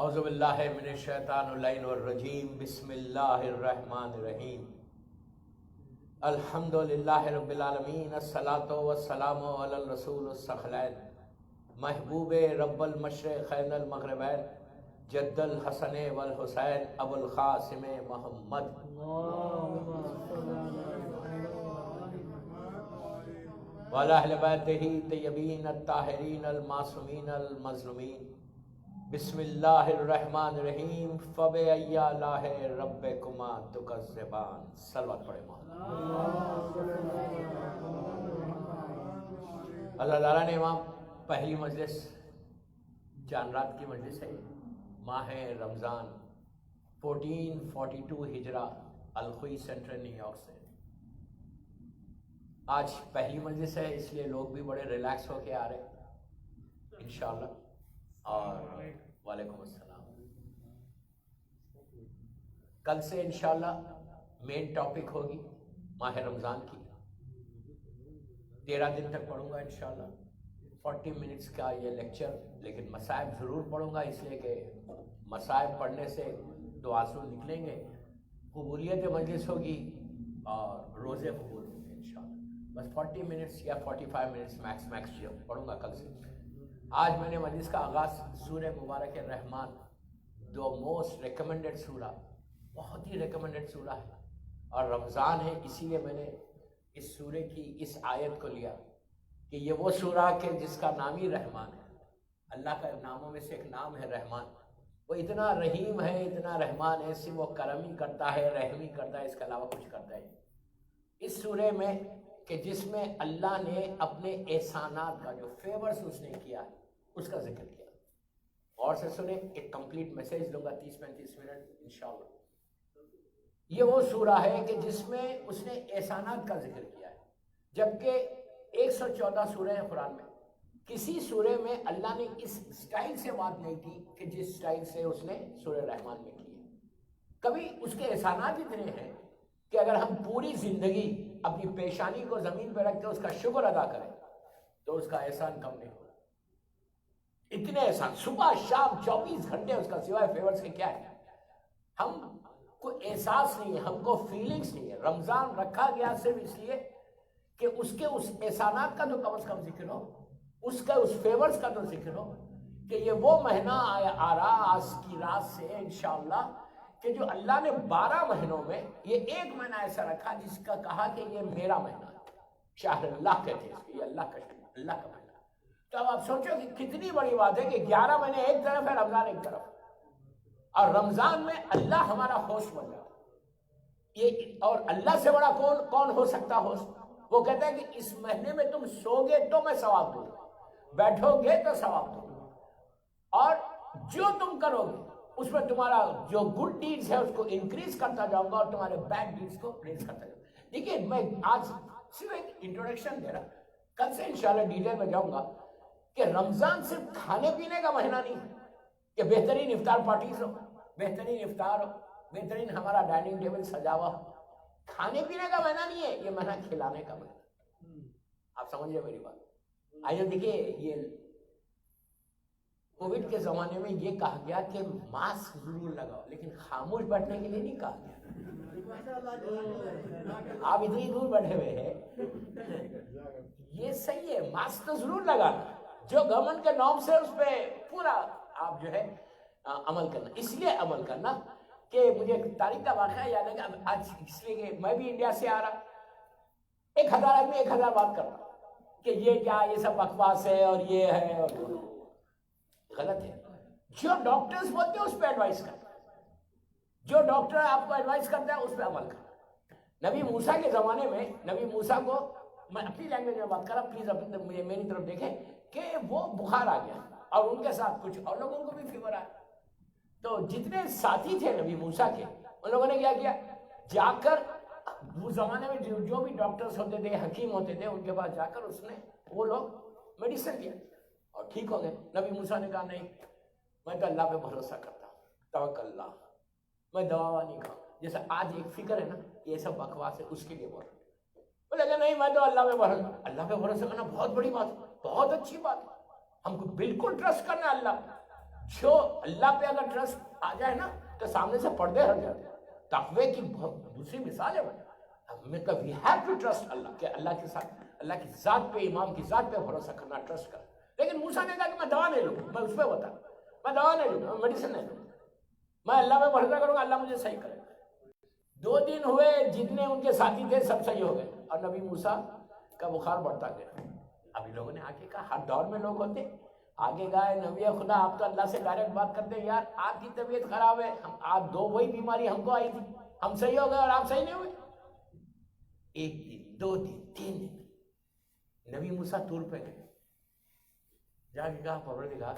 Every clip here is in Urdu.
اعوذ باللہ من الشیطان اللعین الرجیم بسم اللہ الرحمن الرحیم الحمد للہ رب العالمین الصلاۃ والسلام علی الرسول الثقلین محبوب رب المشرقین المغربین جد الحسن والحسین ابو القاسم محمد وعلی اہل بیتہ طیبین الطاہرین المعصومین المظلومین بسم اللہ الرحمن الرحیم فبأی آلاء ربکما تکذبان. صلوات پڑھے محمد. اللہ تعالیٰ نے امام پہلی مجلس چاند رات کی مجلس ہے ماہ رمضان 1442 ہجرہ الخوئی سینٹرل نیو یارک سے. آج پہلی مجلس ہے اس لیے لوگ بھی بڑے ریلیکس ہو کے آ رہے ہیں انشاءاللہ. اور وعلیکم السلام. کل سے انشاءاللہ مین ٹاپک ہوگی ماہ رمضان کی. 13 دن تک پڑھوں گا انشاءاللہ. 40 منٹس کا یہ لیکچر، لیکن مصائب ضرور پڑھوں گا اس لیے کہ مصائب پڑھنے سے دعاسو نکلیں گے، قبولیت مجلس ہوگی اور روزے قبول ہوں گے انشاءاللہ. بس 40 منٹس یا 45 منٹس میکس پڑھوں گا کل سے. آج میں نے مجلس کا آغاز سورہ مبارک الرحمن، دو موسٹ ریکمنڈڈ سورہ، بہت ہی ریکمنڈڈ سورہ ہے اور رمضان ہے، اسی لیے میں نے اس سورہ کی اس آیت کو لیا کہ یہ وہ سورہ کہ جس کا نام ہی رحمان ہے. اللہ کا ناموں میں سے ایک نام ہے رحمان. وہ اتنا رحیم ہے، اتنا رحمان ہے، صرف وہ کرم ہی کرتا ہے، رحم ہی کرتا ہے، اس کے علاوہ کچھ کرتا ہے. اس سورہ میں کہ جس میں اللہ نے اپنے احسانات کا جو فیورز اس نے کیا ہے اس کا ذکر کیا. اور سے سنیں، ایک کمپلیٹ میسیج دوں گا 30-35 منٹ انشاءاللہ. یہ وہ سورہ ہے کہ جس میں اس نے احسانات کا ذکر کیا ہے، جبکہ 114 سورہ ہیں قرآن میں. کسی سورہ میں اللہ نے اس سٹائل سے بات نہیں کی کہ جس سٹائل سے اس نے سورہ رحمان میں کی ہے. کبھی اس کے احسانات اتنے ہیں کہ اگر ہم پوری زندگی اپنی پیشانی کو زمین پہ رکھ کے اس کا شکر ادا کریں تو اس کا احسان کم نہیں ہوگا. اتنے احسان صبح شام 24 گھنٹے اس کا سوائے فیورز کے کیا ہے. ہم کو احساس نہیں ہے، ہم کو فیلنگز نہیں ہے. رمضان رکھا گیا صرف اس لیے کہ اس کے اس احسانات کا تو کم از کم ذکر ہو، اس کا اس فیورز کا تو ذکر ہو کہ یہ وہ مہینہ آ رہا آج کی رات سے انشاءاللہ کہ جو اللہ نے 12 مہینوں میں یہ ایک مہینہ ایسا رکھا جس کا کہا کہ یہ میرا مہینہ ہے. شہر اللہ کہتے ہیں اس کو، یہ اللہ کا مہینہ. تو اب آپ سوچو کہ کتنی بڑی بات ہے کہ 11 مہینے ایک طرف ہے، رمضان ایک طرف، اور رمضان میں اللہ ہمارا ہوسٹ بن جاتا ہے. یہ اور اللہ سے بڑا کون ہو سکتا ہوسٹ؟ وہ کہتا ہے کہ اس مہینے میں تم سو گے تو میں ثواب دوں گا، بیٹھو گے تو ثواب دوں گا، اور جو تم کرو گے اس میں تمہارا جو گڈ ڈیڈز ہے اس کو انکریز کرتا جاؤں گا اور تمہارے بیڈ ڈیڈز کو ریز کرتا جاؤں گا. دیکھیے میں آج صرف ایک انٹروڈکشن دے رہا، کل سے انشاءاللہ ڈیٹیل میں جاؤں گا کہ رمضان صرف کھانے پینے کا مہینہ نہیں ہے کہ بہترین افطار پارٹیز ہو، بہترین افطار ہو، بہترین ہمارا ڈائننگ ٹیبل سجا ہوا ہو. کھانے پینے کا مہینہ نہیں ہے، یہ مہینہ کھلانے کا مہینہ. آپ سمجھئے میری بات. آئیے دیکھیے، یہ کووڈ کے زمانے میں یہ کہا گیا کہ ماسک ضرور لگاؤ، لیکن خاموش بیٹھنے کے لیے نہیں کہا گیا. آپ اتنی دور بیٹھے ہوئے ہیں، یہ صحیح ہے، ماسک تو ضرور لگانا، جو گورنمنٹ کے نارمس ہے اس پہ پورا آپ جو ہے عمل کرنا. اس لیے عمل کرنا کہ مجھے تاریخ کا واقعہ یاد ہے کہ آج اس لیے کہ میں بھی انڈیا سے آ رہا، 1000 آدمی 1000 بات کر رہا کہ یہ کیا، یہ سب بکواس ہے اور یہ ہے اور غلط ہے. جو ڈاکٹرز بولتے ہیں اس پہ ایڈوائز کرنا، جو ڈاکٹر آپ کو ایڈوائز کرتا ہے اس پہ عمل کرنا. نبی موسیٰ کے زمانے میں نبی موسیٰ کو، میں اپنی لینگویج میں بات کر رہا، پلیز میری طرف دیکھیں، کہ وہ بخار آ گیا اور ان کے ساتھ کچھ اور لوگوں کو بھی فیور آیا. تو جتنے ساتھی تھے نبی موسیٰ کے، ان لوگوں نے کیا کیا، جا کر اس زمانے میں جو بھی ڈاکٹرز ہوتے تھے، حکیم ہوتے تھے، ان کے پاس جا کر اس نے وہ لوگ میڈیسن دیا اور ٹھیک ہو گئے. نبی موسیٰ نے کہا نہیں، میں تو اللہ پہ بھروسہ کرتا ہوں، توکل اللہ، میں دوا نہیں کھاؤں. جیسا آج ایک فکر ہے نا، یہ سب بکواس ہے، اس کے لیے بول رہا ہوں. بولے کہ نہیں میں تو اللہ پہ بھروسہ کرنا بہت بڑی بات ہے، بہت اچھی بات ہے، ہم کو بالکل ٹرسٹ کرنا ہے اللہ. جو اللہ پہ اگر ٹرسٹ آ جائے نا تو سامنے سے پردے ہٹ جاتے ہیں. تقوی کی دوسری مثال ہے وہ. مطلب وی ہیو ٹو ٹرسٹ اللہ, کہ اللہ کے ساتھ اللہ کی ذات پہ, امام کی ذات پہ بھروسہ کرنا, ٹرسٹ کرنا. لیکن موسیٰ نے کہا کہ میں دوا نہیں لوں گا, میں اس پہ بتا, میں دوا نہیں لوں گا, میں میڈیسن نہیں لوں گا, میں اللہ پہ بھروسہ کروں گا, اللہ مجھے صحیح کرے گا. 2 دن ہوئے, جتنے ان کے ساتھی تھے سب صحیح ہو گئے, اور نبی موسیٰ کا بخار بڑھتا گیا. ابھی لوگوں نے آگے کہا, ہر دور میں لوگ ہوتے آگے گئے, نبی خدا آپ تو اللہ سے ڈائریکٹ بات کرتے, یار آپ کی طبیعت خراب ہے, آپ 2 وہی بیماری ہم کو آئی تھی, ہم صحیح ہو گئے اور آپ صحیح نہیں ہوئے. 1 دن 2 دن 3 دن نبی موسیٰ طور پہ گئے, جا کے کہا پروردگار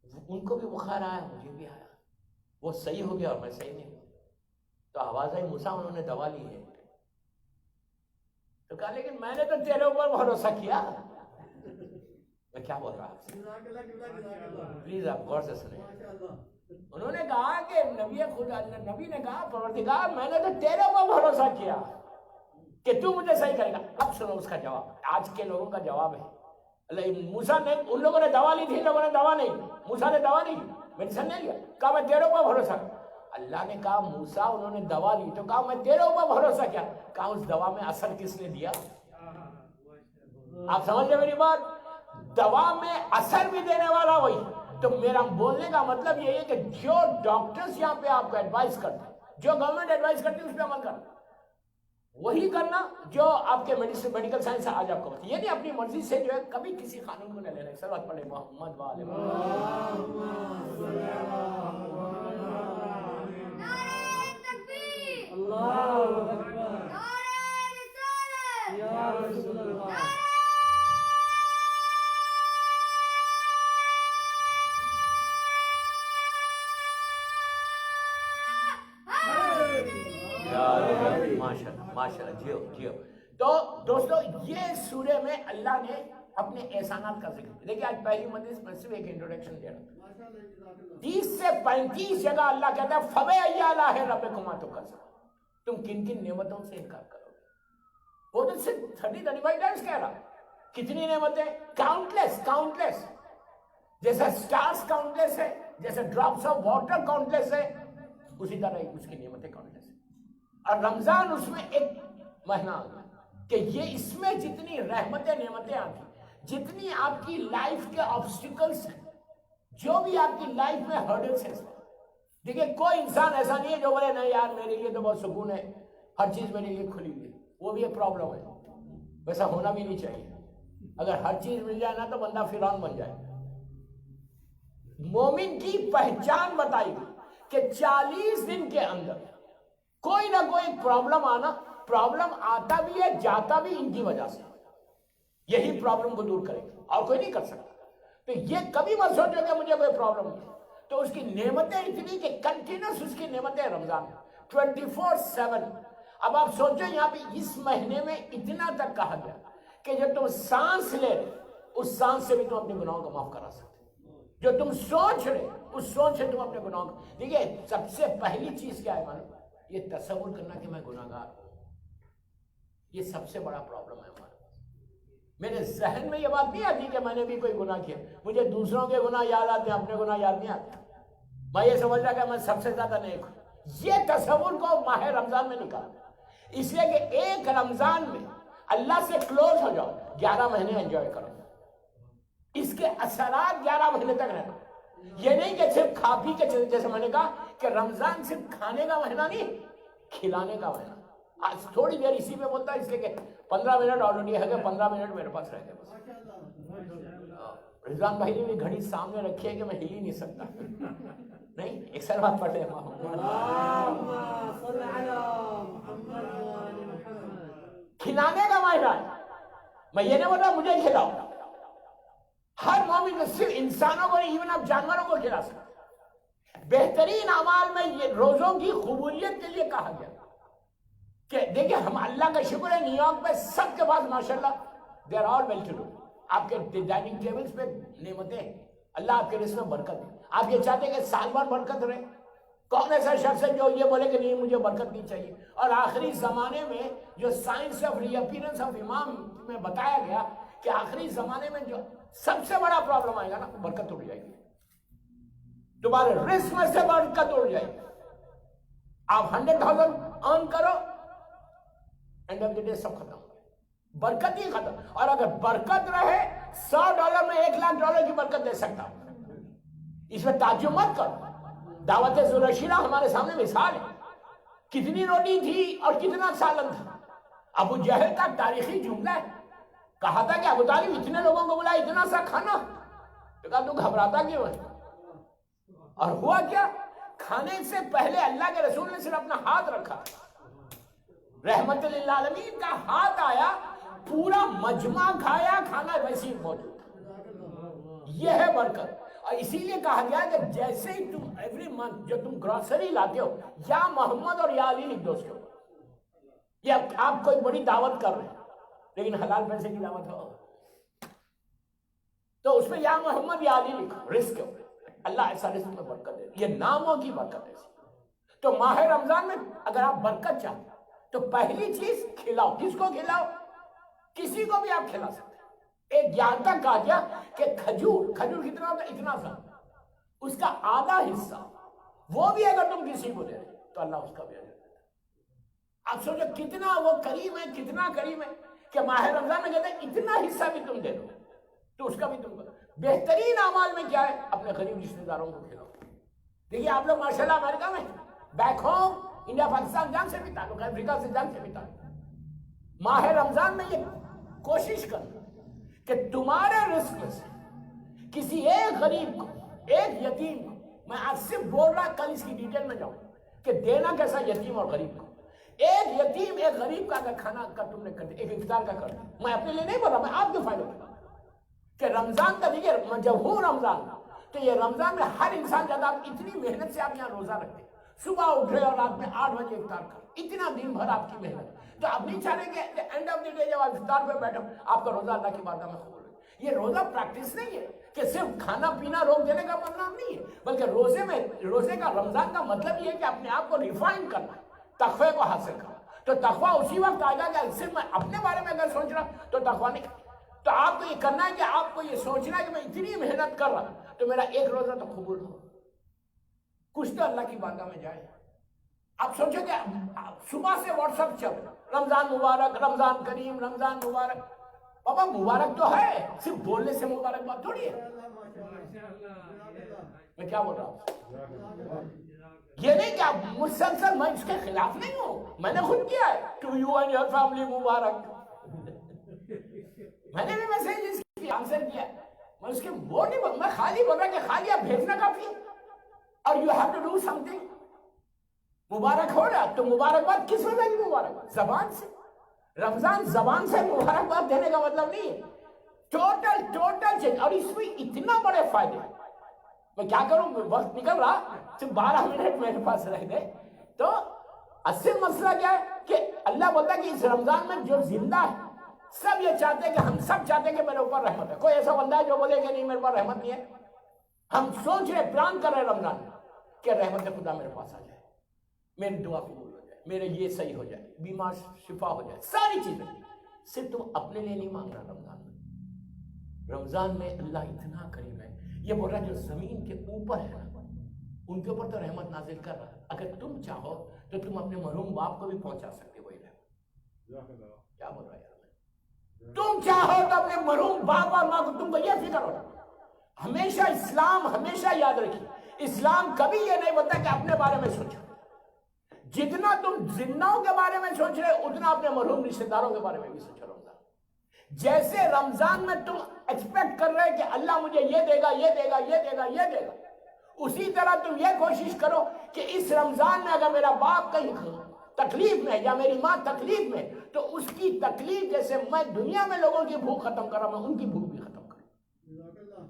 ان کو بھی بخار آیا, مجھے بھی آیا, وہ صحیح ہو گیا اور میں صحیح نہیں ہوا. تو آواز آئی, موسیٰ انہوں نے دوا لی ہے. تو کہا لیکن میں نے تو تیرے اوپر بھروسہ کیا. میں کیا بول رہا ہوں, پلیز آپ غور سے سنیں. انہوں نے کہا کہ نبی نے کہا پروردگار میں نے تو تیرے اوپر بھروسہ کیا کہ تو مجھے صحیح کرے گا. اب سنو اس کا جواب, آج کے لوگوں کا جواب ہے. موسیٰ نے, ان لوگوں نے دوا لی تھی, ان لوگوں نے دوا نہیں لی. موسیٰ نے دوا نہیں لی, میڈیسن نہیں لیا, کہا میں تیرے اوپر بھروسہ. اللہ نے کہا موسیٰ انہوں نے دوا لی, تو کہا میں تیرے اوپر بھروسہ کیا. کہا اس دوا میں اثر کس نے دیا. آپ سمجھ لیں میری بات, دوا میں اثر بھی دینے والا وہی. تو میرا بولنے کا مطلب یہ ہے کہ جو ڈاکٹرز یہاں پہ آپ کو ایڈوائز کرتے ہیں, جو گورنمنٹ ایڈوائز کرتی ہے اس پہ عمل کرنا, وہی کرنا جو آپ کے میڈیکل سائنس آج آپ کو بتائیں. یہ نہیں اپنی مرضی سے جو ہے کبھی کسی قانون کو نہ لینا. سلوات پڑھیں محمد وآل ماشاءاللہ. جیو جیو. تو دوستو یہ سورہ میں اللہ نے اپنے احسانات کا ذکر. دیکھیں آج پہلی مجلس میں صرف ایک انٹروڈکشن دے رہا ہوں. 30 سے 35 جگہ اللہ کہتا ہے فَبِأَيِّ آلَاءِ رَبِّكُمَا تُكَذِّبَانِ, تم کن کن نعمتوں سے انکار کرو گے. وہ تو صرف 30-35 ٹائمز کہہ رہا. کتنی نعمتیں, کاؤنٹلیس. جیسا سٹارز کاؤنٹلیس ہے, جیسے ڈراپس آف واٹر کاؤنٹلیس ہے, اسی طرح اس کی نعمتیں کاؤنٹلیس ہے. اور رمضان اس میں ایک مہینہ آ گیا کہ یہ اس میں جتنی رحمتیں نعمتیں آتی, جتنی آپ کی لائف کے آبسٹیکلز ہیں, جو بھی آپ کی لائف میں ہرڈلز ہیں. دیکھیں کوئی انسان ایسا نہیں ہے جو بولے نہیں یار میرے لیے تو بہت سکون ہے, ہر چیز میرے لیے کھلی ہوئی ہے. وہ بھی ایک پرابلم ہے, ویسا ہونا بھی نہیں چاہیے. اگر ہر چیز مل جائے نا تو بندہ فرعون بن جائے. مومن کی پہچان بتائی گئی کہ 40 دن کے اندر کوئی نہ کوئی پرابلم آنا, پرابلم آتا بھی ہے جاتا بھی ان کی وجہ سے. یہی پرابلم کو دور کرے گا اور کوئی نہیں کر سکتا. تو یہ کبھی مت سوچو کہ مجھے کوئی پرابلم نہیں. تو اس کی نعمتیں اتنی کہ کنٹینیوس اس کی نعمتیں رمضان 24/7. اب آپ سوچو یہاں پہ اس مہینے میں اتنا تک کہا گیا کہ جو تم سانس لے رہے اس سانس سے بھی تم اپنے گناہوں کو معاف کرا سکتے. جو تم سوچ رہے اس سوچ سے تم اپنے گناہوں کو. دیکھیے سب سے پہلی چیز کیا ہے معلوم, یہ تصور کرنا کہ میں گناہگار ہوں. یہ سب سے بڑا پرابلم ہے ہمارے پاس. میرے ذہن میں یہ بات نہیں آتی کہ میں نے بھی کوئی گناہ کیا. مجھے دوسروں کے گناہ یاد آتے ہیں, اپنے گناہ یاد نہیں آتے. میں یہ سمجھ رہا کہ میں سب سے زیادہ نیک ہوں. یہ تصور کو ماہ رمضان میں نکالا, اس لیے کہ ایک رمضان میں اللہ سے کلوز ہو جاؤ, 11 مہینے انجوائے کرو. اس کے اثرات 11 مہینے تک رہنا. یہ نہیں کہ صرف کھا پی کے, جیسے میں نے کہا کہ رمضان صرف کھانے کا مہینہ نہیں, کھلانے کا مہینہ. آج تھوڑی دیر اسی پہ بولتا ہے اس لیے کہ 15 منٹ آلریڈی ہے, کہ 15 منٹ میرے پاس رہ گئے. رضوان بھائی نے بھی گھڑی سامنے رکھی ہے کہ میں ہل ہی نہیں سکتا. نہیں, ایک سر بات پڑھ لیں. کھلانے کا مہینہ ہے. میں یہ نہیں بول رہا مجھے کھلاؤ. ہر مومن کو, صرف انسانوں کو نہیں, ایون آپ جانوروں کو کھلا سکتے. بہترین اعمال میں یہ روزوں کی قبولیت کے لیے کہا گیا کہ دیکھیں ہم اللہ کا شکر ہے نیو یارک میں سب کے پاس ماشاءاللہ they are all well to do. آپ کے ڈائننگ ٹیبلز پہ نعمتیں, اللہ آپ کے رزق میں برکت ہے. آپ یہ چاہتے ہیں کہ سال بھر برکت رہے. کون ایسا شخص ہے جو یہ بولے کہ نہیں مجھے برکت نہیں چاہیے. اور آخری زمانے میں جو signs of reappearance of امام میں بتایا گیا کہ آخری زمانے میں جو سب سے بڑا پرابلم آئے گا نا, برکت ٹوٹ جائے گی. تمہارے رزق میں سے برکت اڑ جائے گی. آپ 100,000 ارن کرو, اینڈ آف دی ڈے سب ختم ہو گیا, برکت ہی ختم. اور اگر برکت رہے $100 میں $1,00,000 کی برکت دے سکتا ہوں. اس میں تعجب مت کرو. دعوت ذوالرشیدہ ہمارے سامنے مثال ہے. کتنی روٹی تھی اور کتنا سالن تھا. ابو جہل کا تاریخی جملہ ہے, کہا تھا کہ ابو طالب اتنے لوگوں کو بلایا, اتنا سا کھانا. تو کہا تو گھبراتا کیوں ہے؟ اور ہوا کیا؟ کھانے سے پہلے اللہ کے رسول نے صرف اپنا ہاتھ رکھا, رحمت للعالمین کا ہاتھ آیا, پورا مجمع کھایا, کھانا ویسے ہی موجود. یہ ہے برکت. اور اسی لیے کہا گیا کہ جیسے ہی تم ایوری منتھ جو تم گروسری لاتے ہو, یا محمد اور یا علی لکھ دو اس کے اوپر. یہ آپ کوئی بڑی دعوت کر رہے ہیں, لیکن حلال پیسے کی دعوت ہو تو اس میں یا محمد یا علی لکھو رزق کے اوپر. اللہ ایسا رزق میں برکت دے. یہ ناموں کی برکت ہے. تو ماہ رمضان میں اگر آپ برکت چاہتے تو پہلی چیز کھلاؤ. کس کو کھلاؤ؟ کسی کو بھی آپ کھلا سکتے. ایک یہاں تک کہا گیا کہ کھجور کتنا ہوتا ہے؟ اتنا سا, اس کا آدھا حصہ وہ بھی اگر تم کسی کو دے رہے تو اللہ اس کا بھی اجر دیتا ہے. آپ سوچو کتنا وہ کریم ہے, کتنا کریم ہے کہ ماہ رمضان میں کہتے ہیں اتنا حصہ بھی تم دے دو تو اس کا بھی تم. بہترین اعمال میں کیا ہے؟ اپنے غریب رشتہ داروں کو کھلاؤ. دیکھیے آپ لوگ ماشاءاللہ امریکہ میں, بیک ہوم انڈیا پاکستان جان سے بھی تعلق ہے, افریقہ سے جان سے بھی تعلق. ماہ رمضان میں یہ کوشش کرنا کہ تمہارے رزق میں سے کسی ایک غریب کو, ایک یتیم کو, میں آج صرف بول رہا, کل اس کی ڈیٹیل میں جاؤں کہ دینا کیسا یتیم اور غریب کو. ایک یتیم ایک غریب کا اگر کھانا کا تم نے کر دیا, ایک افطار کا کر دیا, میں اپنے لیے نہیں بول رہا, میں آپ کے فائدے کے کہ رمضان کا دیکھیے, جب ہوں رمضان تو یہ رمضان میں ہر انسان جب آپ اتنی محنت سے آپ یہاں روزہ رکھتے, صبح اٹھے اور رات میں 8 بجے افطار کر, اتنا دن بھر آپ کی محنت, تو آپ نہیں چاہ رہے کہ اینڈ آف دی ڈے جب آپ افطار پہ بیٹھو آپ کا روزہ اللہ کی بارگاہ میں قبول ہو. یہ روزہ پریکٹس نہیں ہے کہ صرف کھانا پینا روک دینے کا مطلب نہیں ہے, بلکہ روزے کا رمضان کا مطلب یہ ہے کہ اپنے آپ کو ریفائن کرنا, تقوی کو حاصل کرنا. تو تقوی اسی وقت آئے گا کہ صرف میں اپنے بارے میں اگر سوچ رہا تو تقوی نہیں. تو آپ کو یہ کرنا ہے کہ آپ کو یہ سوچنا ہے کہ میں اتنی محنت کر رہا تو میرا ایک روزہ تو قبول ہو, کچھ تو اللہ کی بارگاہ میں جائے. آپ سوچو کہ صبح سے واٹس ایپ چل رمضان مبارک, رمضان کریم, رمضان مبارک. بابا مبارک تو ہے, صرف بولنے سے مبارک بات تھوڑی ہے. میں کیا بول رہا ہوں, یہ نہیں کہ آپ مسلسل, میں اس کے خلاف نہیں ہوں, میں نے خود کیا ہے, to you and your family مبارک. میں نے بھی میسیج اس کی آنسر کیا, میں اس کے وہ نہیں بول, میں خالی بول رہا کہ خالی آپ بھیجنا کافی ہے, اور you have to do something. مبارک ہو رہا تو مبارکباد کس میں دیں گے؟ مبارکباد زبان سے. رمضان زبان سے مبارکباد دینے کا مطلب نہیں ہے, ٹوٹل چینج. اور اس میں اتنا بڑے فائدے, میں کیا کروں, وقت نکل رہا, صرف 12 منٹ میرے پاس رہ گئے. تو اصل مسئلہ کیا ہے کہ اللہ بولتا ہے کہ اس رمضان میں جو زندہ ہے سب یہ چاہتے ہیں کہ ہم سب چاہتے ہیں کہ میرے اوپر رحمت ہے. کوئی ایسا بندہ ہے جو بولے کہ نہیں میرے اوپر رحمت نہیں ہے؟ ہم سوچ رہے, پلان کر رہے رمضان میں کہ رحمت خدا میرے پاس آ جائے, میری دعا قبول ہو جائے, میرے یہ صحیح ہو جائے, بیمار شفا ہو جائے, ساری چیزیں. صرف تم اپنے لیے نہیں مانگ رہا رمضان میں. رمضان میں اللہ اتنا کریم ہے, یہ بول رہا ہے جو زمین کے اوپر ہے ان کے اوپر تو رحمت نازل کر رہا ہے. اگر تم چاہو تو تم اپنے مرحوم باپ کو بھی پہنچا سکتے وہی رحمت. کیا بول رہا ہے یار, تم چاہو تو اپنے مرحوم باپ اور ماں کو, تم کو یہ فکر ہونا. ہمیشہ اسلام ہمیشہ یاد رکھیے, اسلام کبھی یہ نہیں بولتا کہ اپنے بارے میں سوچو. جتنا تم زندوں کے بارے میں سوچ رہے اتنا اپنے مرحوم رشتہ داروں کے بارے میں بھی سوچو. رمضان جیسے رمضان میں تم ایکسپیکٹ کر رہے کہ اللہ مجھے یہ دے گا, یہ دے گا, یہ دے گا, یہ دے گا, اسی طرح تم یہ کوشش کرو کہ اس رمضان میں اگر میرا باپ کہیں تکلیف میں یا میری ماں تکلیف میں تو اس کی تکلیف جیسے میں دنیا میں لوگوں کی بھوک ختم کر رہا ہوں, میں ان کی بھوک بھی ختم کروں.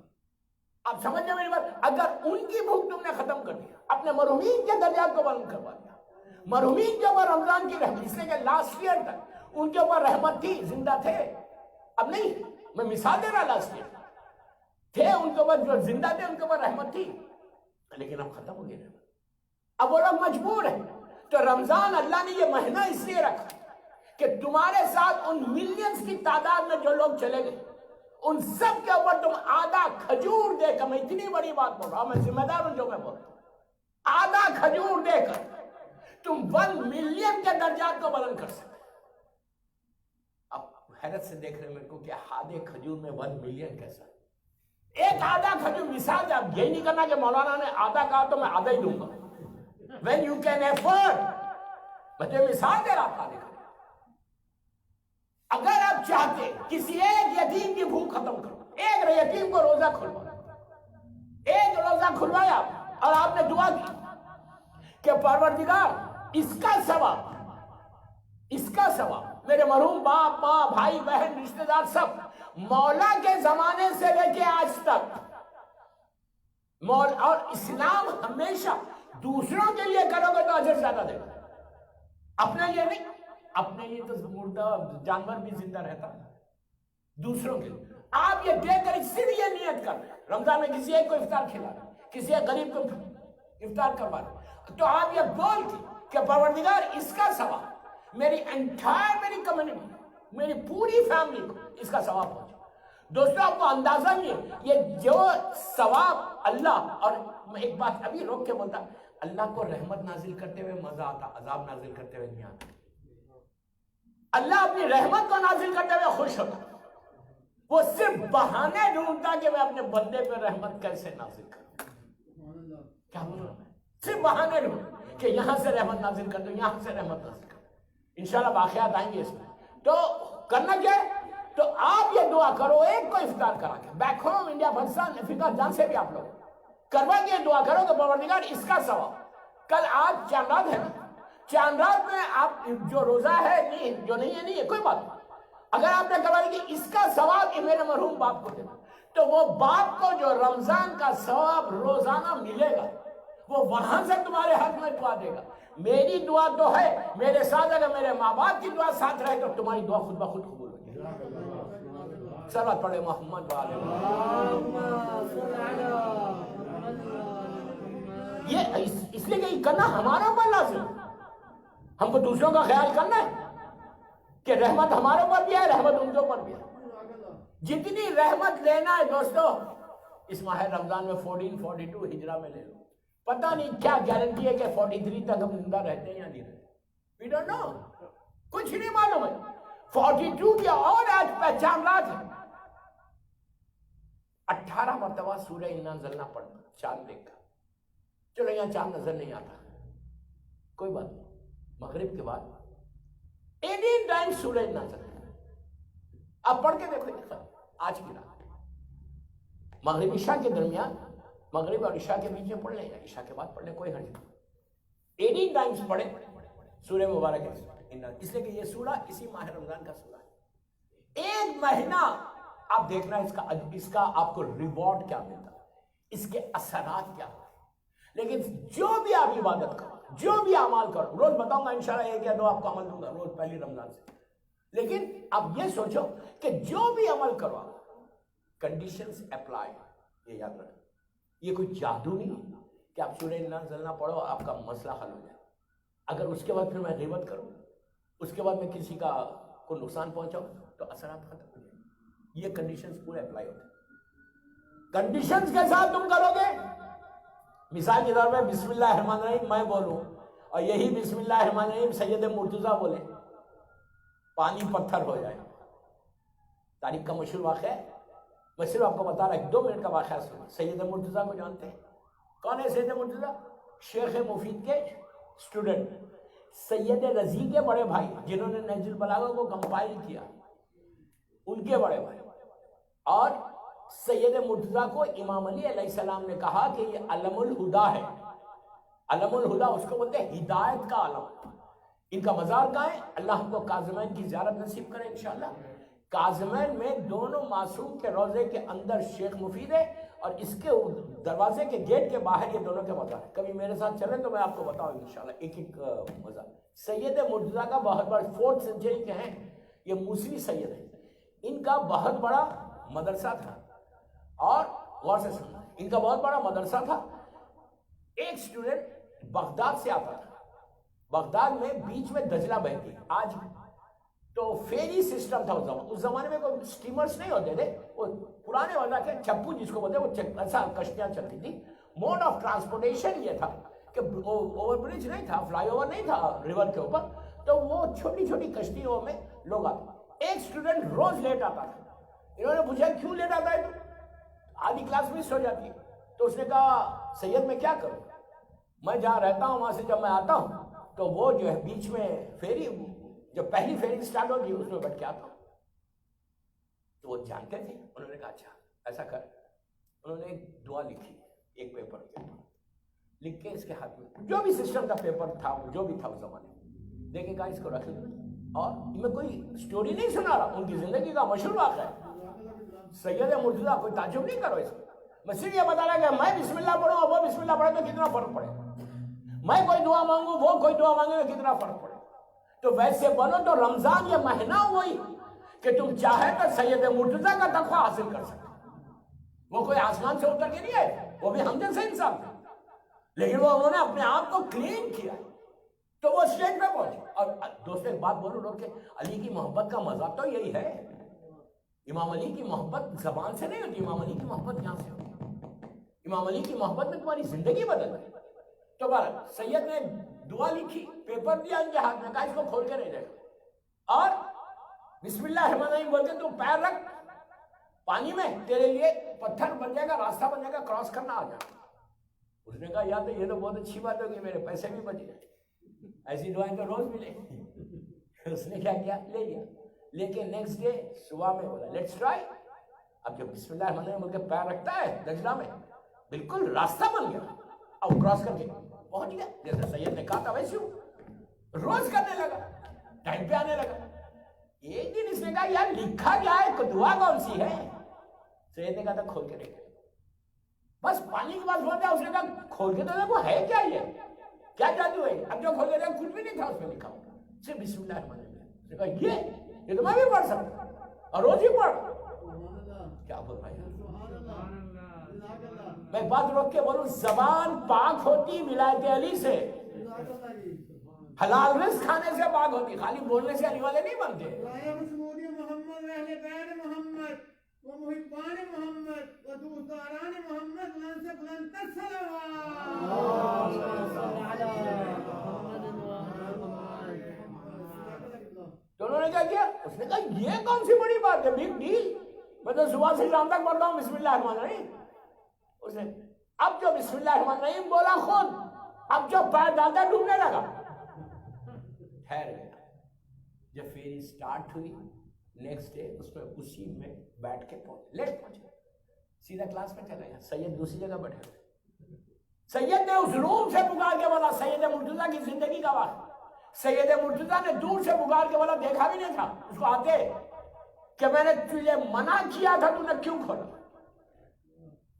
آپ سمجھیں میری بات, اگر ان کی بھوک تم نے ختم کر دیا, اپنے مرحومین کے درجات کو بلند کروا دیا. مرحومین کے اوپر رمضان کی رحمت, اس لیے کہ لاسٹ ایئر تک ان کے اوپر رحمت تھی, زندہ تھے, اب نہیں. میں مثال دے رہا, لاسٹ ایئر تھے ان کے اوپر, جو زندہ تھے ان کے اوپر رحمت تھی, لیکن اب ختم ہو گئی رحمت. اب وہ لوگ مجبور ہیں. تو رمضان اللہ نے یہ مہینہ اس لیے رکھا کہ تمہارے ساتھ ان ملینز کی تعداد میں جو لوگ چلے گئے ان سب کے اوپر تم آدھا کھجور دے کر، میں اتنی بڑی بات بول رہا ہوں، میں ذمہ دار ہوں جو میں بول رہا ہوں، آدھا کھجور دے کر تم 1 ملین کے درجات کو بلند کر سکتے۔ اب حیرت سے دیکھ رہے ہیں میرے کو کہ آدھے کھجور میں 1 ملین کیسا؟ ایک آدھا کھجور، مثال ہے، اب یہی نہیں کرنا کہ مولانا نے آدھا کہا تو میں آدھا ہی دوں گا۔ when you can afford، میں تو مثال دے رہا تھا، اگر آپ چاہتے کسی ایک یتیم کی بھوک ختم کرو، ایک یتیم کو روزہ کھلوا، ایک روزہ کھلوایا اور آپ نے دعا کی کہ پروردگار اس کا ثواب میرے مرحوم باپ ماں بھائی بہن رشتہ دار سب مولا کے زمانے سے لے کے آج تک، اور اسلام ہمیشہ دوسروں کے لیے کرو گے تو اجر زیادہ دے گا، اپنے لیے نہیں، اپنے لیے تو مردہ جانور بھی زندہ رہتا، دوسروں کے لیے آپ یہ دے کر صرف یہ نیت کر رمضان میں کسی ایک کو افطار کھلا رہے، کسی ایک غریب کو افطار کروا رہے، تو آپ یہ بول کہ پروردگار اس کا ثواب میری کمیونٹی، میری پوری فیملی کو اس کا ثواب پہنچے۔ دوستوں آپ کو اندازہ نہیں ہے یہ جو ثواب اللہ، اور میں ایک بات ابھی روک کے بولتا، اللہ کو رحمت نازل کرتے ہوئے مزہ آتا، عذاب نازل کرتے ہوئے نہیں آتا۔ اللہ اپنی رحمت کو نازل کرتے ہوئے خوش ہوتا، وہ صرف بہانے ڈھونڈتا کہ میں اپنے بندے پہ رحمت کیسے نازل کروں، کیا بول رہا ہوں، صرف بہانے ڈھونڈ کہ یہاں سے رحمت نازل کر دوں، یہاں سے رحمت نازل کر دوں۔ انشاءاللہ واقعات آئیں گے اس میں، تو کرنا کیا ہے، تو آپ یہ دعا کرو، ایک کو افطار کرا کے بیک ہوم انڈیا پاکستان افریقہ جہاں سے بھی آپ لوگ کروا کے دعا کرو کہ پروردگار اس کا ثواب، کل آج چاند رات ہے نا، چاند رات میں آپ جو روزہ ہے نہیں، جو نہیں ہے نہیں ہے کوئی بات نہیں، اگر آپ نے کروا کہ اس کا ثواب میرے مرحوم باپ کو دینا، تو وہ باپ کو جو رمضان کا ثواب روزانہ ملے گا وہ وہاں سے تمہارے حق میں دعا دے گا۔ میری دعا تو ہے میرے ساتھ، اگر میرے ماں باپ کی دعا ساتھ رہے تو تمہاری دعا خود بخود قبول ہو جائے گی۔ صلوات پڑھے محمد والے، یہ اس لیے کہ یہ کرنا ہمارا اوپر لازم ہے، ہم کو دوسروں کا خیال کرنا ہے کہ رحمت ہمارے اوپر بھی ہے، رحمت ان کے اوپر بھی ہے، جتنی رحمت لینا ہے دوستو اس ماہ رمضان میں 1442 ہجرہ میں لے لو، پتہ نہیں کیا گارنٹی ہے کہ 43 تک ہم زندہ رہتے ہیں یا نہیں رہتے، we don't know، کچھ نہیں معلوم ہے، 42 کیا، اور آج پہچان رات ہے، 18 مرتبہ سورہ انا انزلنا پڑھنا چاند دیکھ کر، چلو یہاں چاند نظر نہیں آتا کوئی بات نہیں، مغرب کے بعد 18 ٹائم سورہ انا انزلنا، آپ پڑھ کے دیکھو آج کی رات مغرب عشاء کے درمیان، مغرب اور عشاء کے بیچ میں پڑھ لیں یا عشاء کے بعد پڑھ لیں، کوئی حرج نہیں، 18 ٹائمز پڑھیں سورہ مبارک ہے، اس لیے کہ یہ سورہ اسی ماہ رمضان کا سورہ ہے، ایک مہینہ آپ دیکھنا اس کا آپ کو ریوارڈ کیا ملتا ہے، اس کے اثرات کیا ہوتے ہیں، لیکن جو بھی آپ عبادت کرو، جو بھی اعمال کرو، روز بتاؤں گا انشاءاللہ 1 یا 2 آپ کو عمل دوں گا روز پہلی رمضان سے، لیکن اب یہ سوچو کہ جو بھی عمل کرو کنڈیشنز اپلائی، یہ یاد رکھیں، یہ کوئی جادو نہیں ہے کہ آپ سورہ انا انزلنا پڑھو آپ کا مسئلہ حل ہو جائے، اگر اس کے بعد پھر میں غیبت کروں، اس کے بعد میں کسی کو نقصان پہنچاؤں تو اثرات ختم ہو جائیں، یہ کنڈیشنز پورے اپلائی ہوتے ہیں، کنڈیشنز کے ساتھ تم کرو گے، مثال کے طور پہ بسم اللہ الرحمن الرحیم میں بولوں اور یہی بسم اللہ الرحمن الرحیم سید مرتضیٰ بولے، پانی پتھر ہو جائے، تاریخ کا مشہور واقعہ ہے، میں صرف آپ کو بتا رہا 1-2 منٹ کا واقعہ سنیں، سید مرتضیٰ کو جانتے ہیں؟ کون ہے سید مرتضیٰ؟ شیخ مفید کے اسٹوڈنٹ، سید رضی کے بڑے بھائی جنہوں نے نہج البلاغہ کو کمپائل کیا، ان کے بڑے بھائی، اور سید مرتضیٰ کو امام علی علیہ السلام نے کہا کہ یہ علم الہدا ہے، علم الہدا اس کو بولتے ہیں ہدایت کا علم، ان کا مزار کہاں ہے؟ اللہ ہم کو کاظمین کی زیارت نصیب کرے انشاءاللہ، کاظمین میں دونوں معصوم کے روضے کے اندر شیخ مفید ہے اور اس کے دروازے کے گیٹ کے باہر یہ دونوں کے مزار ہے، کبھی میرے ساتھ چلیں تو میں آپ کو بتاؤں انشاءاللہ ایک مزار۔ سید مرتضیٰ کا بہت بڑا 4th سنچری کے ہیں، یہ موسوی سید ہیں، ان کا بہت بڑا مدرسہ تھا، اور غور سے سننا ان کا بہت بڑا مدرسہ تھا، ایک اسٹوڈنٹ بغداد سے آتا تھا، بغداد میں بیچ میں دجلہ بہتی، آج تو فیری سسٹم تھا اس زمانے میں کوئی اسٹیمرز نہیں ہوتے تھے, وہ پرانے والا کے چپو جس کو بولتے وہ ایسا کشتیاں چلتی تھی. موڈ آف ٹرانسپورٹیشن یہ تھا کہ اوور برج نہیں تھا, فلائی اوور نہیں تھا ریور کے اوپر, تو وہ چھوٹی چھوٹی کشتیوں میں لوگ آتے. ایک اسٹوڈنٹ روز لیٹ آتا تھا. انہوں نے پوچھا کیوں لیٹ آتا ہے, آدھی کلاس مس ہو جاتی ہے. تو اس نے کہا سید میں کیا کروں, میں جہاں رہتا ہوں وہاں سے جب میں آتا ہوں تو وہ جو ہے بیچ میں فیری, جو پہلی فیری سٹارٹ ہوگی اس میں بیٹھ کے آتا ہوں. تو وہ جانتے تھے. انہوں نے کہا اچھا ایسا کر. انہوں نے ایک دعا لکھی ایک پیپر کے اوپر, لکھ کے اس کے ہاتھ میں جو بھی سسٹم کا پیپر تھا جو بھی تھا اس زمانے میں دے کے کہا اس کو رکھ لیں. اور میں کوئی سٹوری نہیں سنا رہا, ان کی زندگی کا مشہور واقعہ ہے. سید مرتضیٰ, کوئی تعجب نہیں کرو اس میں, میں صرف یہ بتا رہا کہ میں بسم اللہ پڑھوں اور وہ بسم اللہ پڑھے تو کتنا فرق پڑے, میں کوئی دعا مانگوں وہ کوئی دعا مانگے تو کتنا فرق پڑے. تو ویسے بولو تو رمضان یہ مہینہ وہی کہ تم چاہے تو سید مرتضیٰ کا تقویٰ حاصل کر سکتے. وہ کوئی آسمان سے اتر کے نہیں آئے, وہ بھی ہم جیسے انسان تھے, لیکن وہ انہوں نے اپنے آپ کو کلین کیا تو وہ اسٹیج پہ پہنچے. اور دوستوں ایک بات بولو لوگ کہ علی کی محبت کا مزہ تو یہی ہے. امام علی کی محبت زبان سے نہیں ہوتی, امام علی کی محبت یہاں سے ہوتی. امام علی کی محبت میں تمہاری زندگی بدل گئی. تو بہرحال سید نے دعا لکھی, پیپر دیا ان کے ہاتھ میں, کہا اس کو کھول کے نہیں دیکھا, اور بسم اللہ الرحمن الرحیم بول کے تو پیر رکھ پانی میں, تیرے لیے پتھر بن جائے گا, راستہ بن جائے گا, کراس کرنا آ جائے. اس نے کہا یا تو یہ تو بہت اچھی بات ہوگی, میرے پیسے بھی بچ گئے, ایسی دعائیں تو روز ملے. اس نے کیا کیا, لے لیا. لیکن نیکسٹ ڈے صبح میں بولا لیٹس ٹرائی. اب جب بسم اللہ الرحمن الرحیم بول کے پیر رکھتا ہے دجلہ میں, بالکل راستہ بن گیا اور کراس کر کے پہنچ گیا. جیسے سید نے کہا تھا ویسے روز کرنے لگا, ٹائم پہ آنے لگا. ایک دن اس نے کہا یار لکھا کیا ہے, دعا کون سی ہے؟ سید نے کہا تھا کھول کے دیکھ. بس پانی کے پاس بولتا ہے, اس نے کہا کھول کے تو دیکھو ہے کیا, یہ کیا جادو ہے؟ اب جو کھول کے دیکھا کچھ بھی نہیں تھا اس میں لکھا ہوگا, صرف بسم اللہ الرحمن الرحیم. اس نے کہا یہ تو میں بھی پڑھ سکتا اور روز ہی پڑھ. کیا بول رہا ہے, میں بات روک کے بولوں, زبان پاک ہوتی ولایت علی سے, حلال رزق کھانے سے پاک ہوتی, خالی بولنے سے علی والے نہیں بنتے. محمد اہل بیت محمد و محبان محمد و دوستداران محمد لن سے بلند تر صلوات. تو انہوں نے کیا کیا, اس نے کہا یہ کون سی بڑی بات ہے, بگ ڈیل, میں تو صبح سے شام تک پڑھتا ہوں بسم اللہ الرحمن الرحیم. اس نے اب جو بسم اللہ الرحمن الرحیم بولا خود, اب جو پیر ڈالتا ڈوبنے لگا. ٹھہر گیا. جب فیری سٹارٹ ہوئی نیکسٹ ڈے اس میں اسی میں بیٹھ کے پہنچے, لیٹ پہنچے, سیدھا کلاس میں چلا گیا. سید دوسری جگہ بیٹھے. سید نے اس روم سے پکار کے بولا, سید مرتضیٰ کی زندگی کا واقعہ. سید مرتضیٰ نے دور سے پکار کے بولا, دیکھا بھی نہیں تھا اس کو آتے کہ میں نے تجھے منع کیا تھا, تو نے کیوں کھولا؟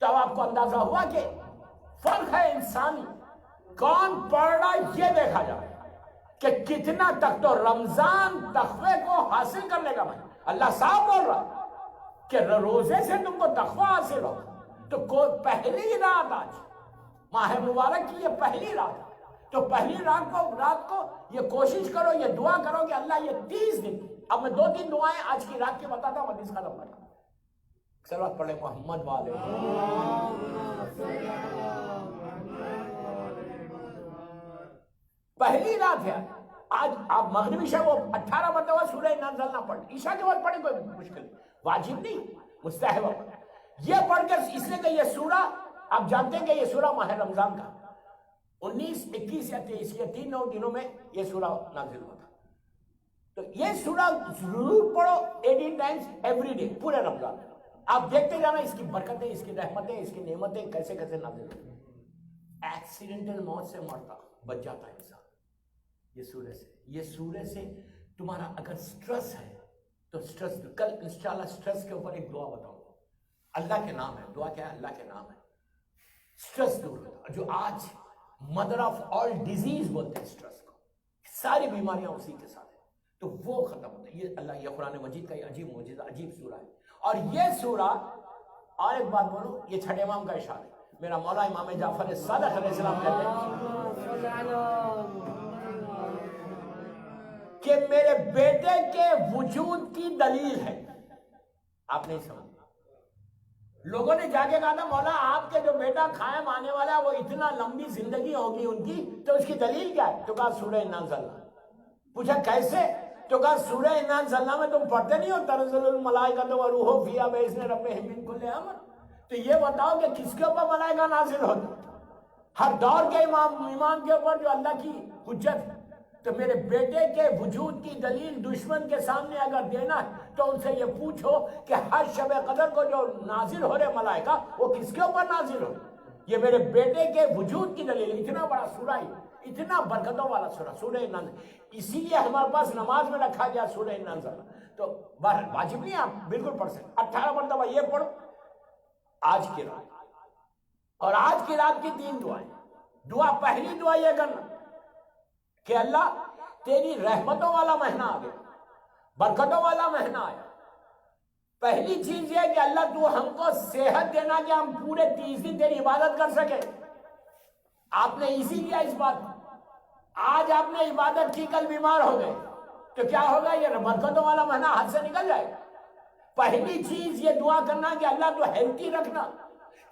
تب آپ کو اندازہ ہوا کہ فرق ہے انسانی, کون پڑھ رہا یہ دیکھا جائے کہ کتنا تک. تو رمضان تقوی کو حاصل کرنے کا معنی, اللہ صاحب بول رہا کہ روزے سے تم کو تقوی حاصل ہو. تو پہلی رات, آج ماہ مبارک کی یہ پہلی رات, تو پہلی رات کو یہ کوشش کرو, یہ دعا کرو کہ اللہ یہ 30 دن, اب میں 2-3 دعائیں آج کی رات کی بتاتا ہوں, حدیث ختم کرتا ہوں. صلوات پڑھیں محمد والے. پہلی رات ہے آج. آپ مغربی شب 18 مرتبہ سورہ نازل نہ پڑھیں, عشاء کے بعد پڑھیں, کوئی مشکل واجب نہیں, مستحب. یہ پڑھ کر اس لیے کہ یہ سورہ آپ جانتے ہیں کہ یہ سورہ ماہ رمضان کا 19, 21 یا 23 یا 3-9 دنوں میں یہ سورہ نازل ہوا تھا. تو یہ سورہ ضرور پڑھو 18 ٹائمز ایوری ڈے پورے رمضان. آپ دیکھتے جانا اس کی برکتیں, اس کی رحمتیں, اس کی نعمتیں کیسے کیسے نازل ہوتی ہیں. ایکسیڈنٹل موت سے مرتا بچ جاتا ہے انسان یہ سورہ سے. یہ سورہ سے تمہارا اگر سٹریس ہے تو سٹریس, کل انشاءاللہ سٹریس کے اوپر ایک دعا بتاؤں گا. اللہ کے نام ہے, دعا کیا ہے, اللہ کے نام ہے. سٹریس دور ہوتا, جو آج مدر آف آل ڈیزیز بولتے ہیں سٹریس کو, ساری بیماریاں اسی کے ساتھ ہیں, تو وہ ختم ہوتا ہے. یہ اللہ, یہ قرآن مجید کا یہ عجیب معجزہ, عجیب سورہ ہے. اور یہ سورہ, اور ایک بات بولوں, یہ چھٹے امام کا اشارہ ہے. میرا مولا امام جعفر صادق علیہ السلام کہتے ہیں کہ میرے بیٹے کے وجود کی دلیل ہے. آپ نہیں سمجھ. لوگوں نے جا کے کہا تھا مولا آپ کے جو بیٹا قائم آنے والا ہے وہ اتنا لمبی زندگی ہوگی ان کی, تو اس کی دلیل کیا ہے؟ تو کہا سورہ انا انزلنا. پوچھا کیسے؟ تو کہا سورہ انا انزلنا میں تم پڑھتے نہیں ہو تنزل الملائکۃ والروح فیہا باذن ربہم من کل امر. تو یہ بتاؤ کہ کس کے اوپر ملائکہ نازل ہوتے؟ ہر دور کے امام کے اوپر جو اللہ کی حجت. تو میرے بیٹے کے وجود کی دلیل دشمن کے سامنے اگر دینا ہے تو ان سے یہ پوچھو کہ ہر شب قدر کو جو نازل ہو رہے ملائکہ وہ کس کے اوپر نازل ہو؟ یہ میرے بیٹے کے وجود کی دلیل. اتنا بڑا سورہ ہے, اتنا برکتوں والا سورہ, سورہ انا. اسی لیے ہمارے پاس نماز میں رکھا گیا سورہ انا انزلنا. تو واجب نہیں, آپ بالکل پڑھ سکتے. 18 مرتبہ یہ پڑھو آج کی رات. اور آج کی رات کی 3 دعائیں. دعا پہلی دعا یہ کرنا کہ اللہ تیری رحمتوں والا مہینہ آ گیا, برکتوں والا مہینہ آیا. پہلی چیز یہ کہ اللہ تو ہم کو صحت دینا کہ ہم پورے 30 دن تیری عبادت کر سکے. آپ نے اسی کیا اس بات. آج آپ نے عبادت کی, کل بیمار ہو گئے تو کیا ہوگا؟ یہ برکتوں والا مہینہ ہاتھ سے نکل جائے. پہلی چیز یہ دعا کرنا کہ اللہ تو ہیلتھی رکھنا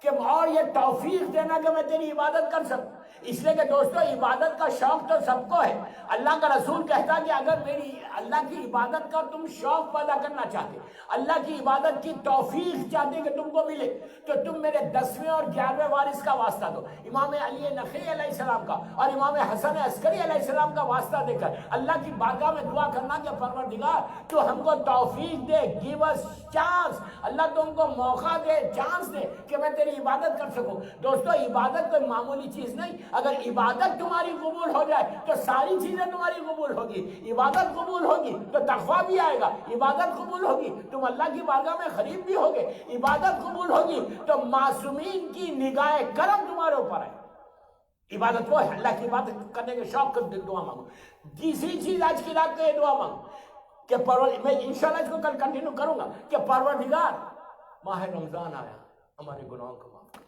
کہ اور یہ توفیق دینا کہ میں تیری عبادت کر سکوں. اس لیے کہ دوستو عبادت کا شوق تو سب کو ہے. اللہ کا رسول کہتا کہ اگر میری اللہ کی عبادت کا تم شوق پیدا کرنا چاہتے, اللہ کی عبادت کی توفیق چاہتے کہ تم کو ملے, تو تم میرے 10ویں اور 11ویں وارث کا واسطہ دو, امام علی نقی علیہ السلام کا اور امام حسن عسکری علیہ السلام کا واسطہ دے کر اللہ کی بارگاہ میں دعا کرنا کہ پروردگار تو ہم کو توفیق دے, گیو اس چانس. اللہ تم کو موقع دے, چانس دے کہ میں تیری عبادت کر سکوں. دوستو عبادت کوئی معمولی چیز نہیں. اگر عبادت تمہاری قبول ہو جائے تو ساری چیزیں تمہاری قبول ہوگی. عبادت قبول ہوگی تو تقویٰ بھی آئے گا. عبادت قبول ہوگی تم اللہ کی بارگاہ میں قریب بھی ہوگے. عبادت قبول ہوگی تو معصومین کی نگاہ کرم تمہارے اوپر ہے. عبادت کو اللہ کی عبادت کرنے کے شوق کر دعا مانگو. تیسری چیز آج کی رات کو یہ دعا مانگو کہ میں انشاءاللہ اس کو کل کنٹینیو کروں گا کہ پروردگار ماہ رمضان آیا, ہمارے گناہوں کو معاف کر.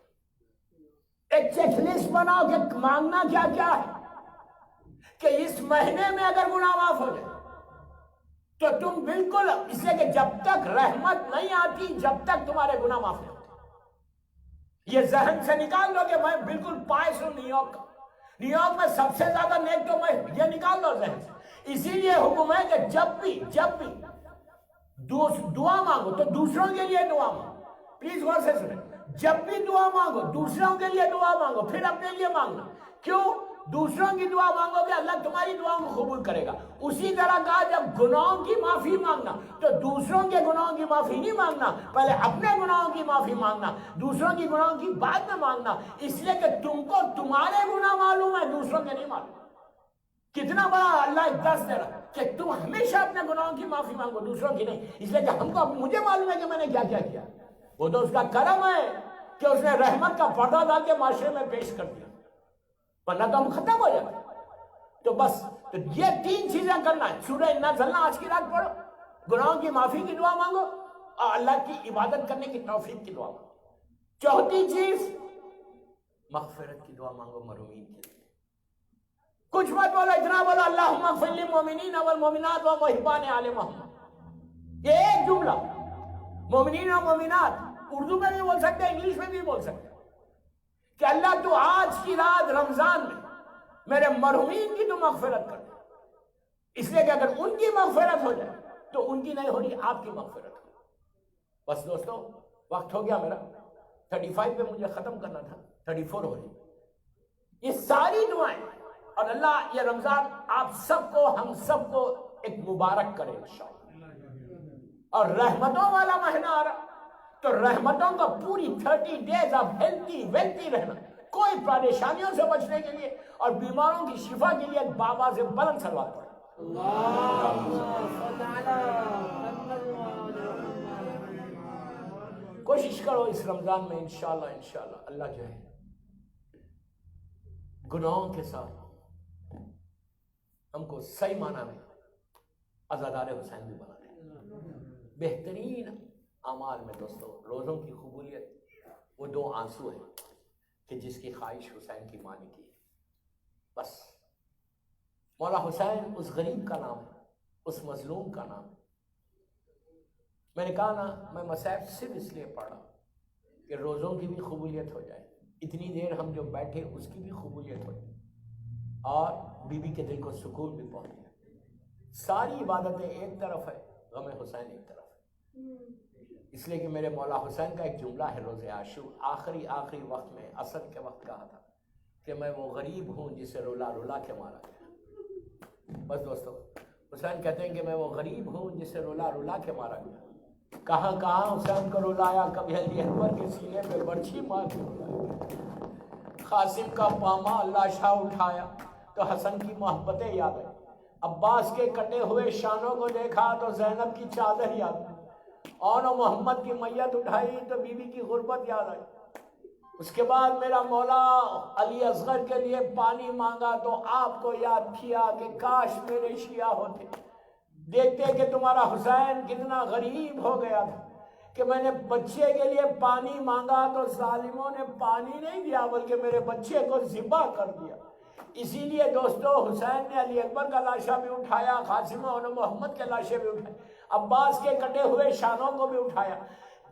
ایک چیک لسٹ بناؤ کہ مانگنا کیا کیا ہے کہ اس مہینے میں اگر گناہ معاف ہو جائے تو تم بالکل, اس لیے کہ جب تک رحمت نہیں آتی جب تک تمہارے گناہ معاف نہیں ہوتے. یہ ذہن سے نکال دو کہ میں بالکل پائس ہوں نیویارک کا, نیویارک میں سب سے زیادہ نیک تو میں, یہ نکال دو ذہن سے. اسی لیے حکم ہے کہ جب بھی دعا مانگو تو دوسروں کے لیے دعا مانگو. پلیز غور سے سنیں, جب بھی دعا مانگو دوسروں کے لیے دعا مانگو, پھر اپنے لیے مانگنا. کیوں؟ دوسروں کی دعا مانگو گے اللہ تمہاری دعاؤں کو قبول کرے گا. اسی طرح کہا جب گناہوں کی معافی مانگنا تو دوسروں کے گناہوں کی معافی نہیں مانگنا, پہلے اپنے گناہوں کی معافی مانگنا, دوسروں کی گناہوں کی بعد میں مانگنا. اس لیے کہ تم کو تمہارے گناہ معلوم ہے, دوسروں کے نہیں معلوم. کتنا بڑا اللہ ایک درس دے رہا کہ تم ہمیشہ اپنے گناہوں کی معافی مانگو, دوسروں کی نہیں. اس لیے کہ ہم کو مجھے معلوم ہے کہ میں نے کیا کیا کیا. وہ تو اس کا کرم ہے کہ اس نے رحمت کا پردہ ڈال کے معاشرے میں پیش کر دیا, ورنہ تو ہم ختم ہو جاتے. تو بس تو یہ 3 چیزیں کرنا ہے. سورہ انا انزلنا آج کی رات پڑھو, گناہوں کی معافی کی دعا مانگو اور اللہ کی عبادت کرنے کی توفیق کی دعا مانگو. چوتھی چیز مغفرت کی دعا مانگو مرحومین کے لیے. کچھ مت بولو, اتنا بولو اللہم اغفر للمؤمنین والمؤمنات ومحبان آل محمد. یہ ایک جملہ, مومنین اور مومنات, اردو میں بھی بول سکتے, انگلش میں بھی بول سکتے کہ اللہ تو آج کی رات رمضان میں میرے مرحومین کی تو مغفرت کر دے. اس لیے کہ اگر ان کی مغفرت ہو جائے تو ان کی نہیں ہو رہی, آپ کی مغفرت ہو. بس دوستو وقت ہو گیا میرا, 35 پہ مجھے ختم کرنا تھا, 34 ہو رہی. یہ ساری دعائیں اور اللہ یہ رمضان آپ سب کو, ہم سب کو ایک مبارک کرے انشاءاللہ. اور رحمتوں والا مہینہ آ رہا تو رحمتوں کا پوری 30 days آپ ہیلتھی ویلتھی رہنا, کوئی پریشانیوں سے بچنے کے لیے اور بیماروں کی شفا کے لیے بابا سے بلند صلوات پڑھیں. کوشش کرو اس رمضان میں انشاءاللہ اللہ جو ہے گناہوں کے ساتھ ہم کو صحیح معنی میں عزادار حسین بھی بنا دے. بہترین اعمال میں دوستو روزوں کی قبولیت وہ 2 آنسو ہیں کہ جس کی خواہش حسین کی ماں نے کی. بس مولا حسین اس غریب کا نام ہے اس مظلوم کا نام ہے۔ میں نے کہا نا، میں مصائب صرف اس لیے پڑھا کہ روزوں کی بھی قبولیت ہو جائے، اتنی دیر ہم جو بیٹھے اس کی بھی قبولیت ہو جائے، اور بی بی کے دل کو سکون بھی پہنچ جائے۔ ساری عبادتیں ایک طرف ہے، غم حسین ایک طرف ہے۔ اس لیے کہ میرے مولا حسین کا ایک جملہ ہے روز عاشور، آخری وقت میں عصر کے وقت کہا تھا کہ میں وہ غریب ہوں جسے رلا رلا کے مارا گیا۔ بس دوستو، حسین کہتے ہیں کہ میں وہ غریب ہوں جسے رلا رلا کے مارا گیا۔ کہاں حسین کو رلایا، کبھی علی اکبر کے سینے پہ برچھی مار کے رلایا، قاسم کا پامال لاشا اٹھایا تو حسن کی محبتیں یاد آئی، عباس کے کٹے ہوئے شانوں کو دیکھا تو زینب کی چادر یاد آئی، اور محمد کی میت اٹھائی تو بی بی کی غربت یاد آئی۔ اس کے بعد میرا مولا علی اصغر کے لیے پانی مانگا تو آپ کو یاد کیا کہ کاش میرے شیعہ ہوتے، دیکھتے کہ تمہارا حسین کتنا غریب ہو گیا تھا کہ میں نے بچے کے لیے پانی مانگا تو ظالموں نے پانی نہیں دیا بلکہ میرے بچے کو ذبح کر دیا۔ اسی لیے دوستو، حسین نے علی اکبر کا لاشا بھی اٹھایا، قاسم اور محمد کے لاشے بھی اٹھائے، عباس کے کٹے ہوئے شانوں کو بھی اٹھایا۔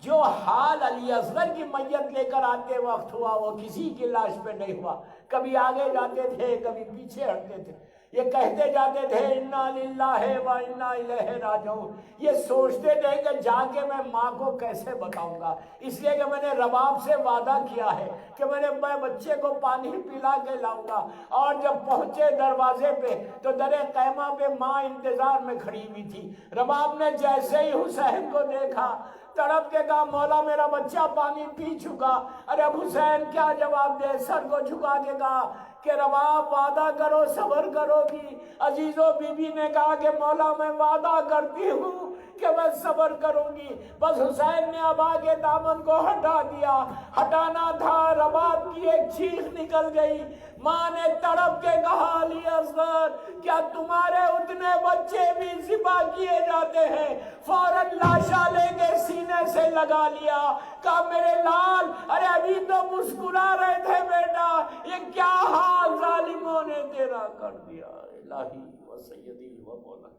جو حال علی اصغر کی میت لے کر آتے وقت ہوا وہ کسی کی لاش پہ نہیں ہوا۔ کبھی آگے جاتے تھے، کبھی پیچھے ہٹتے تھے، یہ کہتے جاتے تھے انا للہ و انا الیہ راجعون۔ یہ سوچتے تھے کہ جا کے میں ماں کو کیسے بتاؤں گا، اس لیے کہ میں نے رباب سے وعدہ کیا ہے کہ میں بچے کو پانی پلا کے لاؤں گا۔ اور جب پہنچے دروازے پہ تو در قیمہ پہ ماں انتظار میں کھڑی ہوئی تھی۔ رباب نے جیسے ہی حسین کو دیکھا تڑپ کے کہا مولا میرا بچہ پانی پی چکا۔ ارے اب حسین کیا جواب دے، سر کو جھکا کے کہا کہ رباب وعدہ کرو صبر کرو گی۔ عزیزو، بی بی نے کہا کہ مولا میں وعدہ کرتی ہوں کہ میں صبر کروں گی۔ بس حسین نے ابا کے دامن کو ہٹا دیا، ہٹانا تھا، رباب کی ایک چیخ نکل گئی۔ ماں نے تڑپ کے کہا علی اصغر کیا تمہارے اتنے بچے بھی ذبح کیے جاتے ہیں؟ فوراً لاشا لے کے سینے سے لگا لیا، کہا میرے لال، ارے ابھی تو مسکرا رہے تھے بیٹا، یہ کیا حال ظالموں نے تیرا کر دیا۔ الہی و سیدی و مولا،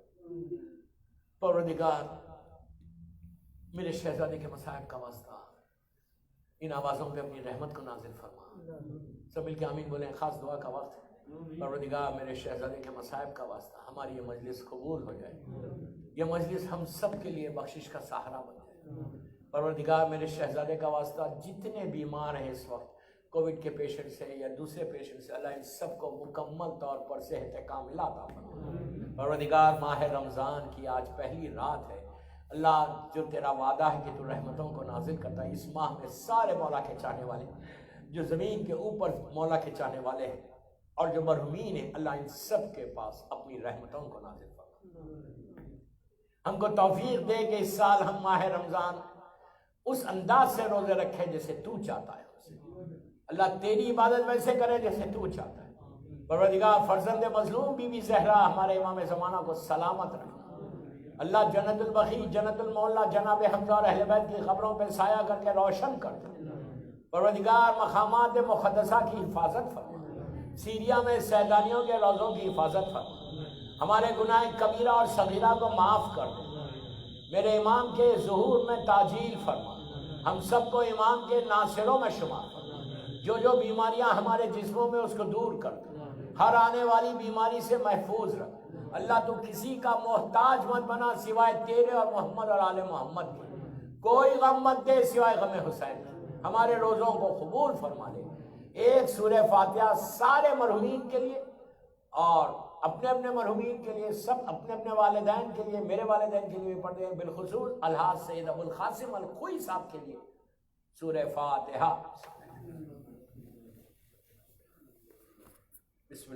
پروردگار میرے شہزادے کے مصائب کا واسطہ ان آوازوں پہ اپنی رحمت کو نازل فرما۔ سب مل کے آمین بولیں، خاص دعا کا وقت ہے۔ پروردگار میرے شہزادے کے مصائب کا واسطہ ہماری یہ مجلس قبول ہو جائے، یہ مجلس ہم سب کے لیے بخشش کا سہارا بن جائے۔ پروردگار میرے شہزادے کا واسطہ جتنے بیمار ہیں اس وقت کووڈ کے پیشنٹ سے یا دوسرے پیشنٹ سے، اللہ ان سب کو مکمل طور پر صحت کاملہ عطا فرما۔ پروردگار ماہ رمضان کی آج پہلی رات ہے، اللہ جو تیرا وعدہ ہے کہ تو رحمتوں کو نازل کرتا ہے، اس ماہ میں سارے مولا کے چاہنے والے جو زمین کے اوپر مولا کے چاہنے والے ہیں اور جو مرحومین ہیں، اللہ ان سب کے پاس اپنی رحمتوں کو نازل فرما۔ ہم کو توفیق دے کہ اس سال ہم ماہ رمضان اس انداز سے روزے رکھیں جیسے تو چاہتا ہے، اللہ تیری عبادت ویسے کرے جیسے تو چاہتا ہے۔ پروردگار فرزند مظلوم بی بی زہرا ہمارے امام زمانہ کو سلامت رکھنا، اللہ جنت البقیع، جنت المعلا، جناب حمزہ اور اہل بیت کی قبروں پہ سایہ کر کے روشن کر دے۔ پروردگار مقامات مقدسہ کی حفاظت فرما، سیریا میں سیلانیوں کے روضوں کی حفاظت فرما، ہمارے گناہ کبیرہ اور صغیرہ کو معاف کر دے، میرے امام کے ظہور میں تاجیل فرما، ہم سب کو امام کے ناصروں میں شمار فرما، جو بیماریاں ہمارے جسموں میں اس کو دور کر دے، ہر آنے والی بیماری سے محفوظ رکھ۔ اللہ تو کسی کا محتاج مت بنا سوائے تیرے اور محمد اور آل محمد کے، کوئی غم مت دے سوائے غم حسین۔ ہمارے روزوں کو قبول فرما لے۔ ایک سورہ فاتحہ سارے مرحومین کے لیے اور اپنے اپنے مرحومین کے لیے، سب اپنے اپنے والدین کے لیے، میرے والدین کے لیے بھی پڑھتے ہیں، بالخصوص الحاج سید ابو القاسم الخوئی صاحب کے لیے سورہ فاتحہ۔